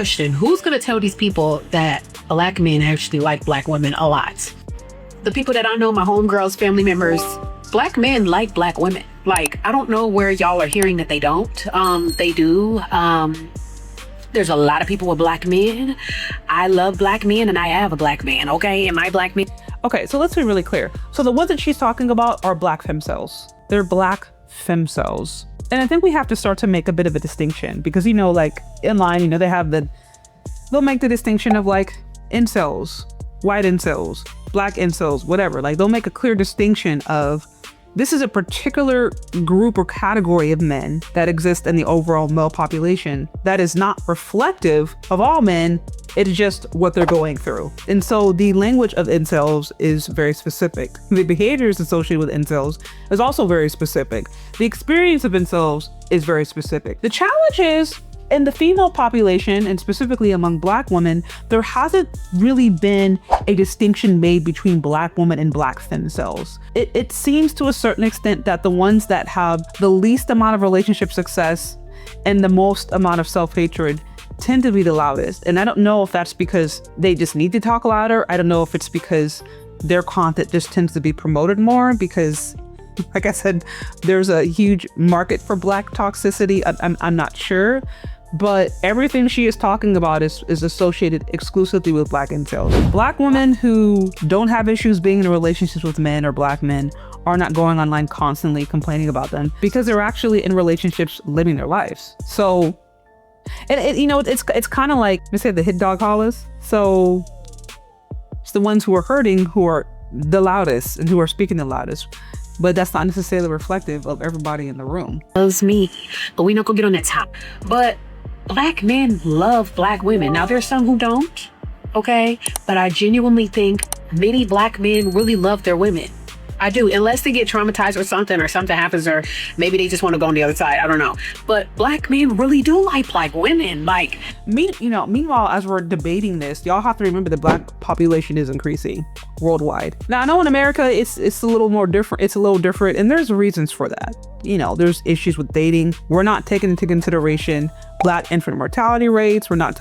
question. Who's going to tell these people that Black men actually like Black women a lot? The people that I know, my homegirls, family members, Black men like Black women. Like, I don't know where y'all are hearing that they don't. They do. There's a lot of people with Black men. I love Black men and I have a Black man, okay? Am I Black man? Okay, so let's be really clear. So the ones that she's talking about are Black femme cells. They're Black femme cells. And I think we have to start to make a bit of a distinction because, you know, like in line, you know, they'll make the distinction of like incels, white incels, Black incels, whatever. Like they'll make a clear distinction of this is a particular group or category of men that exist in the overall male population that is not reflective of all men. It's just what they're going through. And so the language of incels is very specific. The behaviors associated with incels is also very specific. The experience of incels is very specific. The challenge is in the female population, and specifically among Black women, there hasn't really been a distinction made between Black women and Black femme cells. It seems to a certain extent that the ones that have the least amount of relationship success and the most amount of self-hatred tend to be the loudest. And I don't know if that's because they just need to talk louder. I don't know if it's because their content just tends to be promoted more because, like I said, there's a huge market for Black toxicity. I'm not sure. But everything she is talking about is associated exclusively with Black incels. Black women who don't have issues being in relationships with men or Black men are not going online constantly complaining about them because they're actually in relationships living their lives. So, and you know, it's kind of like, let's say the hit dog hollers. So it's the ones who are hurting who are the loudest and who are speaking the loudest. But that's not necessarily reflective of everybody in the room. Loves me, but we not gonna get on that top. But Black men love Black women. Now, there's some who don't, okay? But I genuinely think many Black men really love their women. I do, unless they get traumatized or something happens, or maybe they just want to go on the other side. I don't know. But Black men really do like Black women. Like, meanwhile, as we're debating this, y'all have to remember the Black population is increasing worldwide. Now, I know in America, it's a little more different. It's a little different, and there's reasons for that. You know, there's issues with dating. We're not taking into consideration Black infant mortality rates. We're not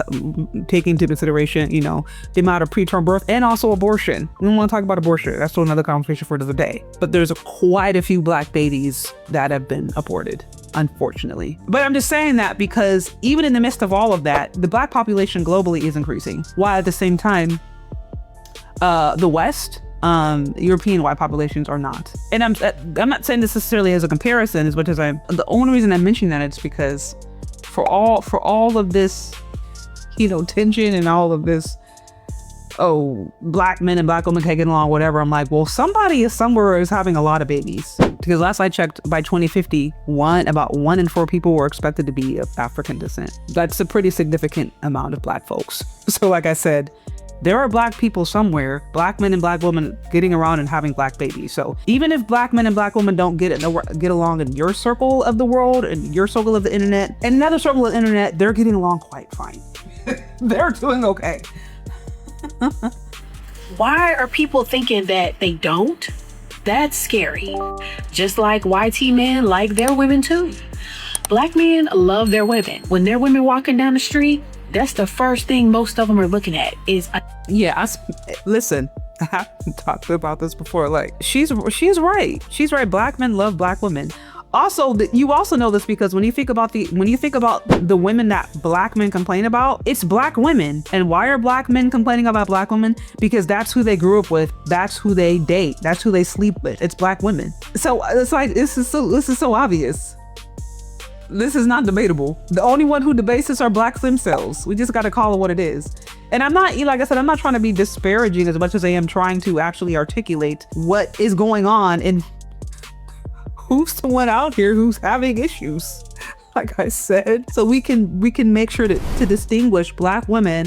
taking into consideration, you know, the amount of preterm birth and also abortion. We don't want to talk about abortion. That's still another conversation for another day. But there's quite a few Black babies that have been aborted, unfortunately. But I'm just saying that because even in the midst of all of that, the Black population globally is increasing, while at the same time, the West, European white populations are not. And I'm not saying this necessarily as a comparison as much as the only reason I'm mentioning that it's because for all of this, you know, tension and all of this, Black men and Black women can't get along, whatever. I'm like, well, somebody somewhere is having a lot of babies. Because last I checked, by 2050, about 1 in 4 people were expected to be of African descent. That's a pretty significant amount of Black folks. So like I said, there are Black people somewhere, Black men and Black women getting around and having Black babies. So even if Black men and Black women don't get along in your circle of the world and your circle of the internet and another circle of the internet, they're getting along quite fine. They're doing okay. Why are people thinking that they don't? That's scary. Just like YT men like their women too. Black men love their women. When their women walking down the street, that's the first thing most of them are looking at is. Listen, I haven't talked about this before. Like, she's right. She's right. Black men love Black women. Also, you also know this because when you think about the women that Black men complain about, it's Black women. And why are Black men complaining about Black women? Because that's who they grew up with. That's who they date. That's who they sleep with. It's Black women. So it's like this is so obvious. This is not debatable. The only one who debates this are Black femme cells. We just got to call it what it is. And I'm not, like I said, I'm not trying to be disparaging as much as I am trying to actually articulate what is going on and who's the one out here who's having issues, like I said. So we can make sure to distinguish Black women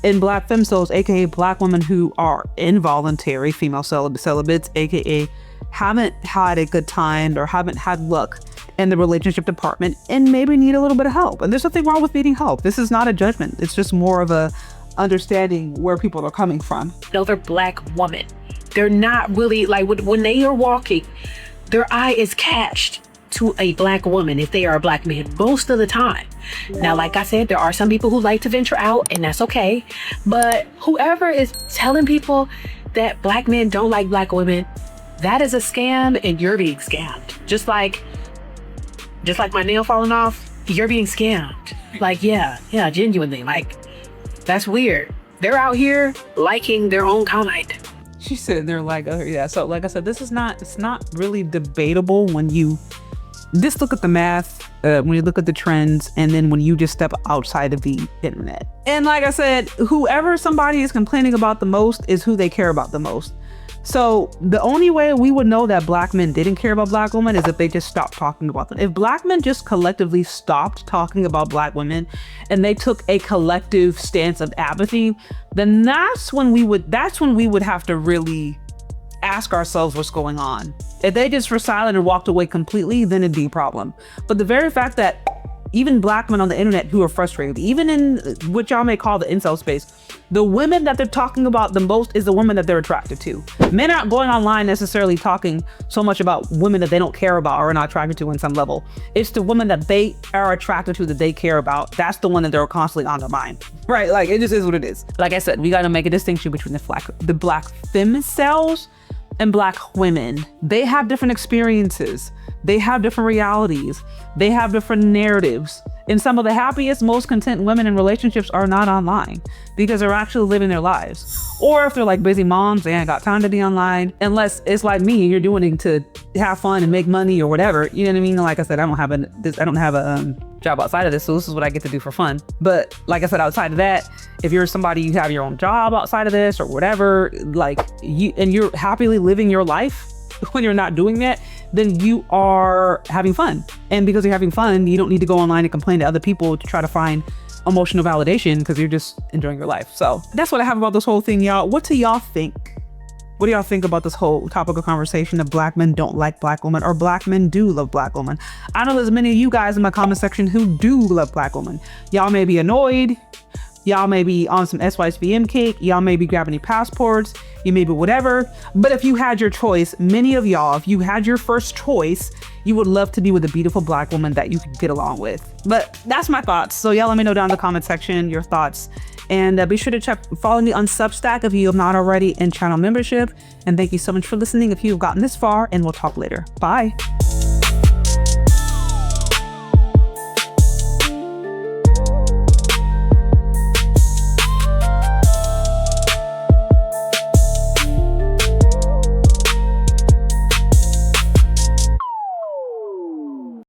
and Black femme cells, aka Black women who are involuntary female celibates, aka haven't had a good time or haven't had luck in the relationship department and maybe need a little bit of help. And there's nothing wrong with needing help. This is not a judgment. It's just more of a understanding where people are coming from. Another Black woman. They're not really like when they are walking, their eye is catched to a black woman if they are a black man most of the time. Now, like I said, there are some people who like to venture out, and that's okay. But whoever is telling people that black men don't like black women, that is a scam, and you're being scammed. Just like my nail falling off, you're being scammed. Like, yeah, genuinely. Like, that's weird. They're out here liking their own kind. She said they're like, oh yeah. So like I said, it's not really debatable when you just look at the math, when you look at the trends, and then when you just step outside of the internet. And like I said, whoever somebody is complaining about the most is who they care about the most. So the only way we would know that black men didn't care about black women is if they just stopped talking about them. If black men just collectively stopped talking about black women and they took a collective stance of apathy, then that's when we would have to really ask ourselves what's going on. If they just were silent and walked away completely, then it'd be a problem. But the very fact that even black men on the internet who are frustrated, even in what y'all may call the incel space, the women that they're talking about the most is the women that they're attracted to. Men aren't going online necessarily talking so much about women that they don't care about or are not attracted to in some level. It's the women that they are attracted to that they care about. That's the one that they're constantly on their mind, right? Like, it just is what it is. Like I said, we got to make a distinction between the black femcells and black women. They have different experiences. They have different realities. They have different narratives. And some of the happiest, most content women in relationships are not online because they're actually living their lives. Or if they're like busy moms, they ain't got time to be online, unless it's like me and you're doing it to have fun and make money or whatever. You know what I mean? Like I said, I don't have a job outside of this, so this is what I get to do for fun. But like I said, outside of that, if you're somebody, you have your own job outside of this or whatever, like you're happily living your life when you're not doing that, then you are having fun. And because you're having fun, you don't need to go online and complain to other people to try to find emotional validation because you're just enjoying your life. So that's what I have about this whole thing, y'all. What do y'all think? What do y'all think about this whole topic of conversation of black men don't like black women or black men do love black women? I know there's many of you guys in my comment section who do love black women. Y'all may be annoyed. Y'all may be on some SYSBM cake. Y'all may be grabbing your passports. You may be whatever. But if you had your choice, many of y'all, if you had your first choice, you would love to be with a beautiful black woman that you could get along with. But that's my thoughts. So y'all let me know down in the comment section your thoughts. And be sure to follow me on Substack if you have not already, and channel membership. And thank you so much for listening if you've gotten this far, and we'll talk later. Bye.